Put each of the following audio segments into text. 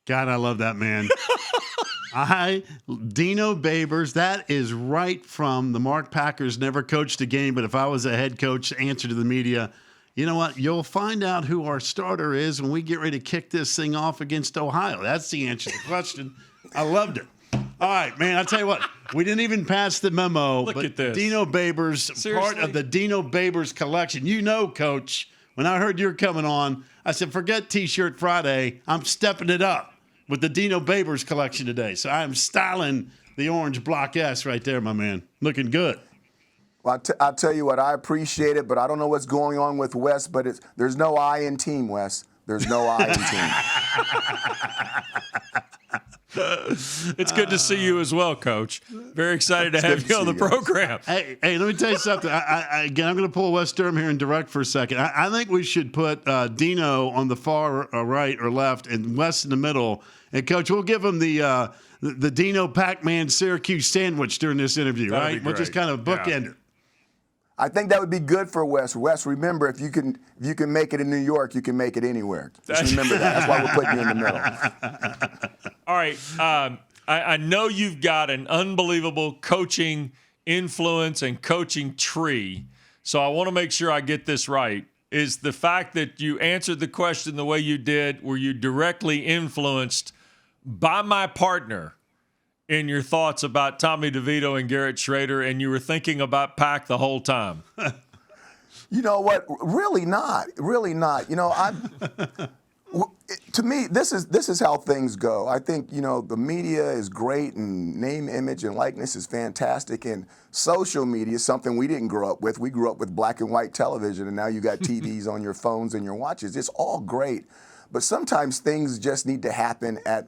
God, I love that man. Dino Babers, that is right from the Mark Packers never coached a game, but if I was a head coach, answer to the media, you know what? You'll find out who our starter is when we get ready to kick this thing off against Ohio. That's the answer to the question. I loved it. All right, man, I'll tell you what. We didn't even pass the memo. Look at this. Dino Babers, Seriously? part of the Dino Babers collection. You know, Coach, when I heard you're coming on, I said, forget T-shirt Friday. I'm stepping it up with the Dino Babers collection today. So I'm styling the orange Block S right there, my man. Looking good. Well, I'll tell you what, I appreciate it, but I don't know what's going on with Wes, but there's no I in team, Wes. There's no I in team. It's good to see you as well, Coach. Very excited to have you on the program. Hey, let me tell you something. Again, I'm going to pull Wes Durham here and direct for a second. I think we should put Dino on the far right or left and Wes in the middle. And, Coach, we'll give him the Dino Pac-Man Syracuse sandwich during this interview, right? We'll just kind of bookend it. I think that would be good for Wes. Wes, remember, if you can make it in New York, you can make it anywhere. Just remember that. That's why we're putting you in the middle. All right. I know you've got an unbelievable coaching influence and coaching tree, so I want to make sure I get this right. Is the fact that you answered the question the way you did, were you directly influenced by my partner in your thoughts about Tommy DeVito and Garrett Schrader, and you were thinking about Pack the whole time? You know what? Really not. Really not. You know, to me, this is how things go. I think, you know, the media is great, and name, image, and likeness is fantastic, and social media is something we didn't grow up with. We grew up with black and white television, and now you got TVs on your phones and your watches. It's all great, but sometimes things just need to happen at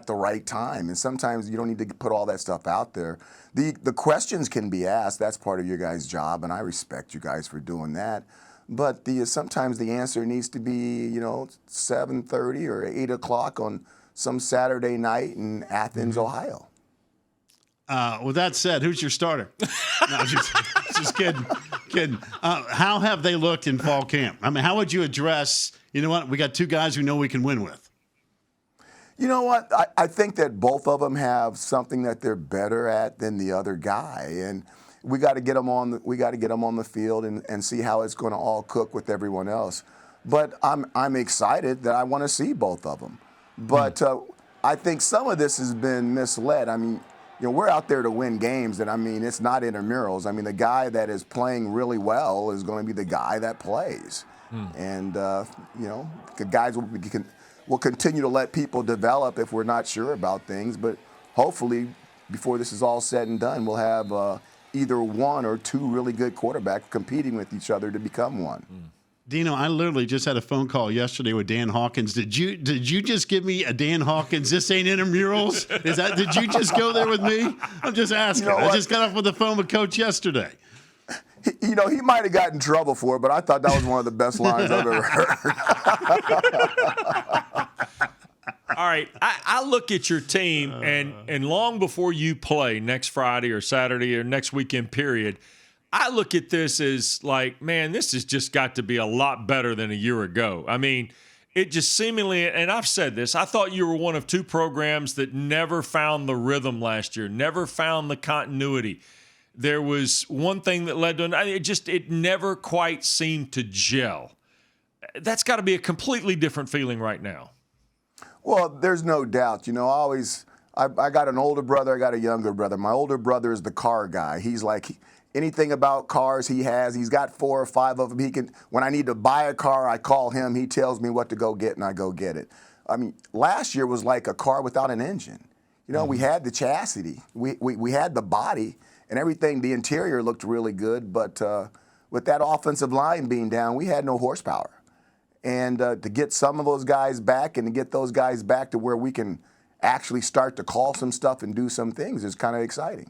the right time, and sometimes you don't need to put all that stuff out there. The questions can be asked. That's part of your guys' job, and I respect you guys for doing that. But sometimes the answer needs to be, you know, 7:30 or 8 o'clock on some Saturday night in Athens, Ohio. With that said, who's your starter? No, just kidding. How have they looked in fall camp? I mean, how would you address, you know what, we got two guys we know we can win with? You know what? I think that both of them have something that they're better at than the other guy, and we got to get them on. We got to get them on the field and see how it's going to all cook with everyone else. But I'm excited that I want to see both of them. But I think some of this has been misled. I mean, you know, we're out there to win games, and I mean, it's not intramurals. I mean, the guy that is playing really well is going to be the guy that plays, and you know, the guys will continue to let people develop if we're not sure about things, but hopefully before this is all said and done, we'll have either one or two really good quarterbacks competing with each other to become one. Dino, I literally just had a phone call yesterday with Dan Hawkins. Did you just give me a Dan Hawkins, this ain't intramurals? Did you just go there with me? I'm just asking. You know, I just got off with the phone with Coach yesterday. You know, he might have gotten in trouble for it, but I thought that was one of the best lines I've ever heard. All right, I look at your team, and long before you play next Friday or Saturday or next weekend period, I look at this as like, man, this has just got to be a lot better than a year ago. I mean, it just seemingly, and I've said this, I thought you were one of two programs that never found the rhythm last year, never found the continuity. There was one thing that led to another. It never quite seemed to gel. That's got to be a completely different feeling right now. Well, there's no doubt. You know, I got an older brother, I got a younger brother. My older brother is the car guy. He's like, anything about cars he's got 4 or 5 of them. When I need to buy a car, I call him. He tells me what to go get, and I go get it. I mean, last year was like a car without an engine. You know, we had the chassis, we had the body, and everything. The interior looked really good, but with that offensive line being down, we had no horsepower. And to get some of those guys back and to get those guys back to where we can actually start to call some stuff and do some things is kind of exciting.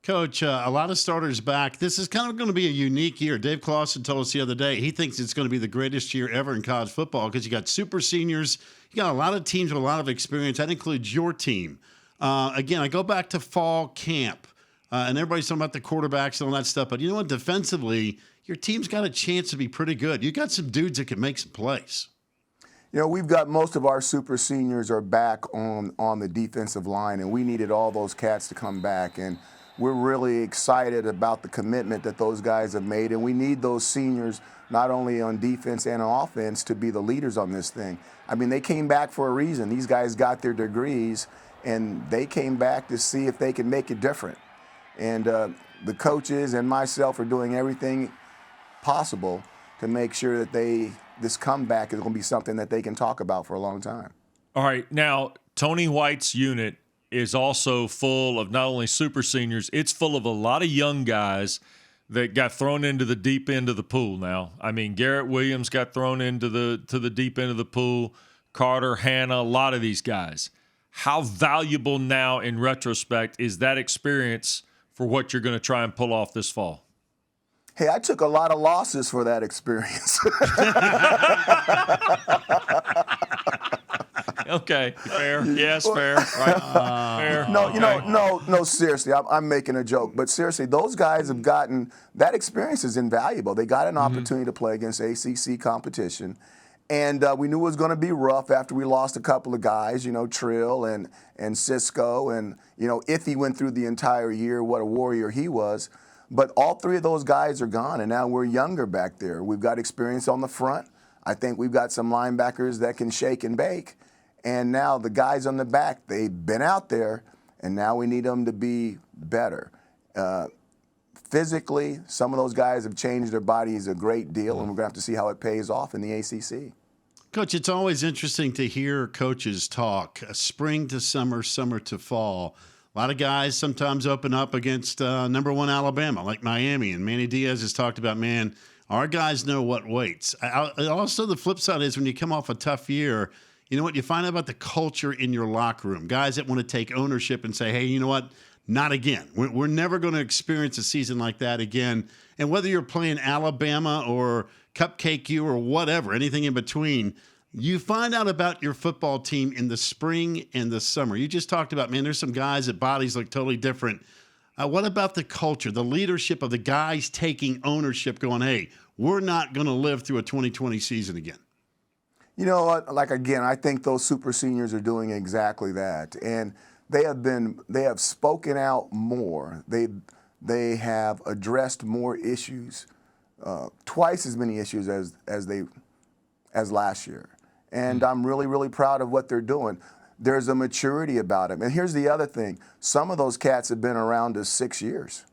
Coach, a lot of starters back. This is kind of going to be a unique year. Dave Clawson told us the other day he thinks it's going to be the greatest year ever in college football because you got super seniors. You got a lot of teams with a lot of experience. That includes your team. Again, I go back to fall camp, and everybody's talking about the quarterbacks and all that stuff. But you know what? Defensively, your team's got a chance to be pretty good. You got some dudes that can make some plays. We've got most of our super seniors are back on the defensive line, and we needed all those cats to come back. And we're really excited about the commitment that those guys have made. And we need those seniors, not only on defense and on offense, to be the leaders on this thing. I mean, they came back for a reason. These guys got their degrees, and they came back to see if they can make it different. And the coaches and myself are doing everything possible to make sure that this comeback is going to be something that they can talk about for a long time. All right. Now, Tony White's unit is also full of not only super seniors, it's full of a lot of young guys that got thrown into the deep end of the pool now. I mean, Garrett Williams got thrown into the deep end of the pool, Carter, Hannah, a lot of these guys. How valuable now in retrospect is that experience for what you're going to try and pull off this fall? Hey, I took a lot of losses for that experience. Okay, fair. Yes, fair. Right. Fair. No, seriously, I'm making a joke. But seriously, those guys have gotten, that experience is invaluable. They got an opportunity to play against ACC competition. And we knew it was going to be rough after we lost a couple of guys, Trill and Cisco. And, if he went through the entire year, what a warrior he was. But all three of those guys are gone, and now we're younger back there. We've got experience on the front. I think we've got some linebackers that can shake and bake. And now the guys on the back, they've been out there, and now we need them to be better. Physically, some of those guys have changed their bodies a great deal, and we're going to have to see how it pays off in the ACC. Coach, it's always interesting to hear coaches talk, spring to summer, summer to fall. A lot of guys sometimes open up against number one Alabama, like Miami, and Manny Diaz has talked about, man, our guys know what waits. Also, the flip side is when you come off a tough year, you know what, you find out about the culture in your locker room, guys that want to take ownership and say, hey, you know what, not again. We're never going to experience a season like that again. And whether you're playing Alabama or Cupcake U or whatever, anything in between, you find out about your football team in the spring and the summer. You just talked about, man, there's some guys that bodies look totally different. What about the culture, the leadership of the guys taking ownership going, hey, we're not going to live through a 2020 season again? You know what? Like, again, I think those super seniors are doing exactly that. And they have spoken out more. They have addressed more issues, twice as many issues as last year. And I'm really, really proud of what they're doing. There's a maturity about them. And here's the other thing. Some of those cats have been around us 6 years,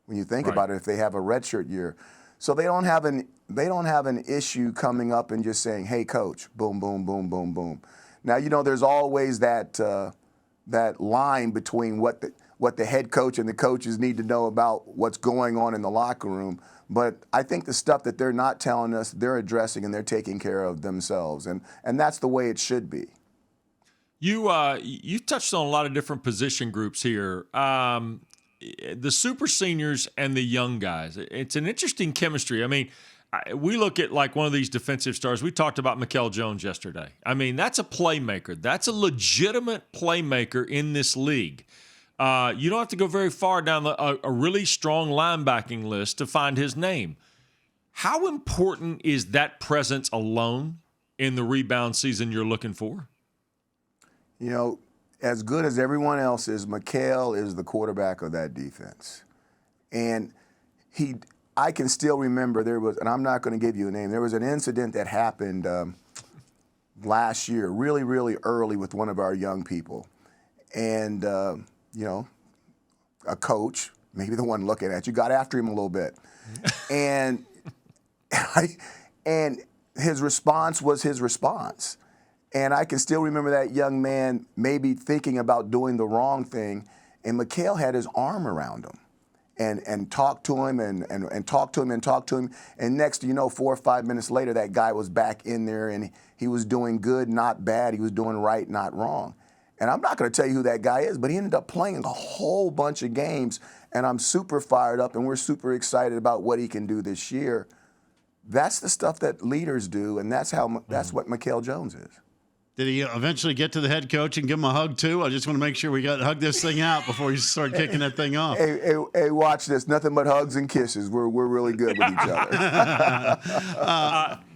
when you think about it, if they have a redshirt year. So they don't have an issue coming up and just saying, hey, coach, boom, boom, boom, boom, boom. Now, there's always that line between what the head coach and the coaches need to know about what's going on in the locker room. But I think the stuff that they're not telling us, they're addressing and they're taking care of themselves. And that's the way it should be. You touched on a lot of different position groups here. The super seniors and the young guys. It's an interesting chemistry. I mean, we look at like one of these defensive stars. We talked about Mikel Jones yesterday. I mean, that's a playmaker. That's a legitimate playmaker in this league. You don't have to go very far down a really strong linebacking list to find his name. How important is that presence alone in the rebound season you're looking for? As good as everyone else is, Mikel is the quarterback of that defense. And I can still remember and I'm not going to give you a name, there was an incident that happened last year, really, really early with one of our young people. And, a coach, maybe the one looking at you, got after him a little bit. And his response was his response. And I can still remember that young man maybe thinking about doing the wrong thing, and Mikel had his arm around him and talked to him and talked to him and talked to him. And next, 4 or 5 minutes later, that guy was back in there, and he was doing good, not bad. He was doing right, not wrong. And I'm not going to tell you who that guy is, but he ended up playing a whole bunch of games, and I'm super fired up, and we're super excited about what he can do this year. That's the stuff that leaders do, and that's what Mikel Jones is. Did he eventually get to the head coach and give him a hug too? I just want to make sure we hug this thing out before you start kicking that thing off. Hey, watch this. Nothing but hugs and kisses. We're really good with each other.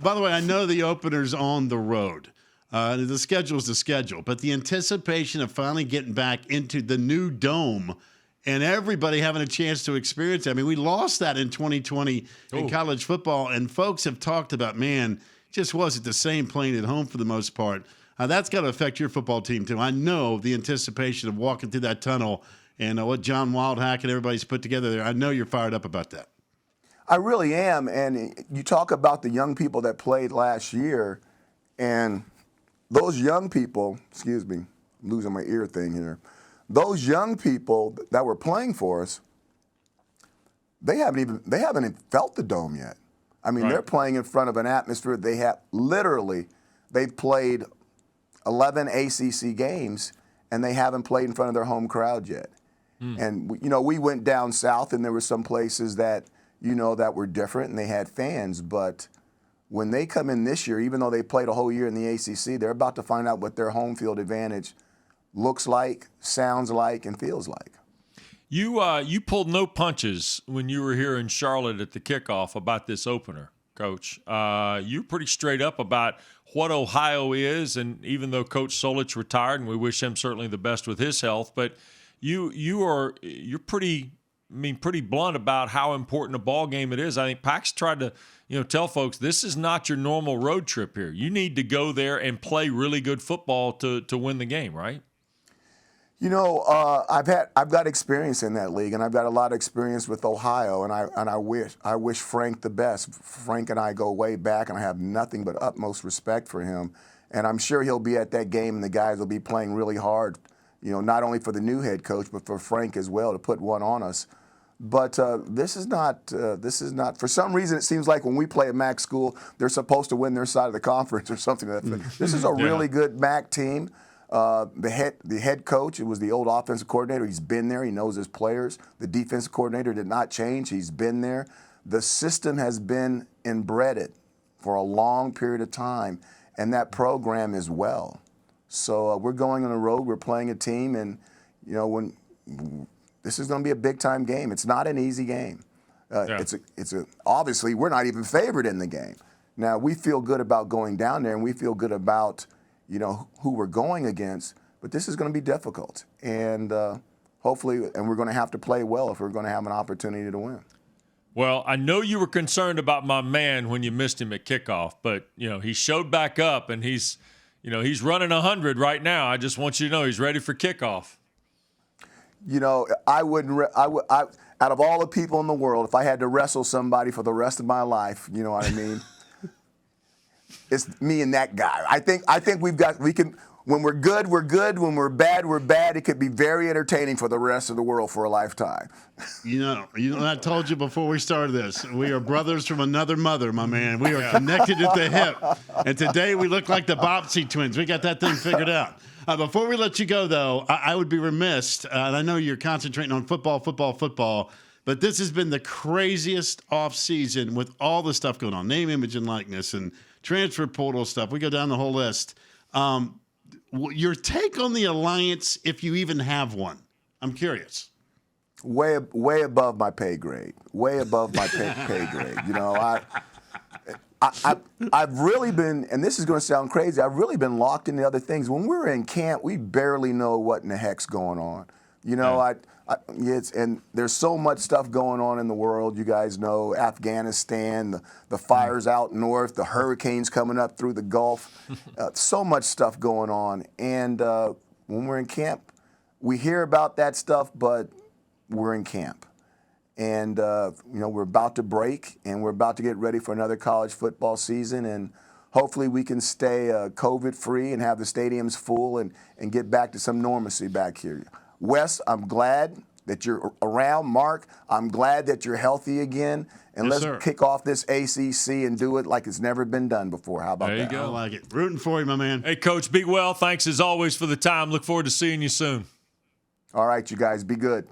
By the way, I know the opener's on the road. The schedule's the schedule, but the anticipation of finally getting back into the new dome and everybody having a chance to experience it. I mean, we lost that in 2020 in college football, and folks have talked about, man, just wasn't the same playing at home for the most part. That's got to affect your football team, too. I know the anticipation of walking through that tunnel and what John Wildhack and everybody's put together there. I know you're fired up about that. I really am. And you talk about the young people that played last year, and those young people, excuse me, I'm losing my ear thing here. Those young people that were playing for us, they haven't even felt the dome yet. I mean, They're playing in front of an atmosphere. They've played 11 ACC games, and they haven't played in front of their home crowd yet. And we went down south, and there were some places that that were different, and they had fans. But when they come in this year, even though they played a whole year in the ACC, they're about to find out what their home field advantage looks like, sounds like, and feels like. You pulled no punches when you were here in Charlotte at the kickoff about this opener, Coach. You're pretty straight up about what Ohio is, and even though Coach Solich retired, and we wish him certainly the best with his health, but you're pretty blunt about how important a ball game it is. I think Pac's tried to tell folks this is not your normal road trip here. You need to go there and play really good football to win the game, right? I've got experience in that league, and I've got a lot of experience with Ohio, and I wish Frank the best. Frank and I go way back, and I have nothing but utmost respect for him. And I'm sure he'll be at that game, and the guys will be playing really hard, not only for the new head coach, but for Frank as well to put one on us. But this is not. For some reason, it seems like when we play a MAC school, they're supposed to win their side of the conference or something like that. This is a really good MAC team. The head coach, it was the old offensive coordinator. He's been there. He knows his players. The defensive coordinator did not change. He's been there. The system has been inbred for a long period of time, and that program as well. So we're going on the road. We're playing a team, and when this is going to be a big time game. It's not an easy game. Obviously we're not even favored in the game. Now we feel good about going down there, and we feel good about who we're going against, but this is going to be difficult. And hopefully, and we're going to have to play well if we're going to have an opportunity to win. Well, I know you were concerned about my man when you missed him at kickoff, but, he showed back up, and he's running 100 right now. I just want you to know he's ready for kickoff. Out of all the people in the world, if I had to wrestle somebody for the rest of my life, you know what I mean? It's me and that guy. I think we can. When we're good, we're good. When we're bad. It could be very entertaining for the rest of the world for a lifetime. I told you before we started this. We are brothers from another mother, my man. We are connected at the hip. And today we look like the Bopsy twins. We got that thing figured out. Before we let you go, though, I would be remiss, and I know you're concentrating on football, but this has been the craziest offseason with all the stuff going on, name, image, and likeness, and transfer portal stuff. We go down the whole list. Your take on the alliance, if you even have one. I'm curious. Way above my pay grade. Way above my pay grade. I've really been, and this is going to sound crazy, I've really been locked into other things. When we're in camp, we barely know what in the heck's going on. And there's so much stuff going on in the world. You guys know Afghanistan, the fires out north, the hurricanes coming up through the Gulf. So much stuff going on. And when we're in camp, we hear about that stuff, but we're in camp. And, we're about to break, and we're about to get ready for another college football season. And hopefully we can stay COVID-free and have the stadiums full and get back to some normalcy back here. Wes, I'm glad that you're around. Mark, I'm glad that you're healthy again. And let's kick off this ACC and do it like it's never been done before. How about that? There you go. I like it. Rooting for you, my man. Hey, Coach, be well. Thanks as always for the time. Look forward to seeing you soon. All right, you guys, be good.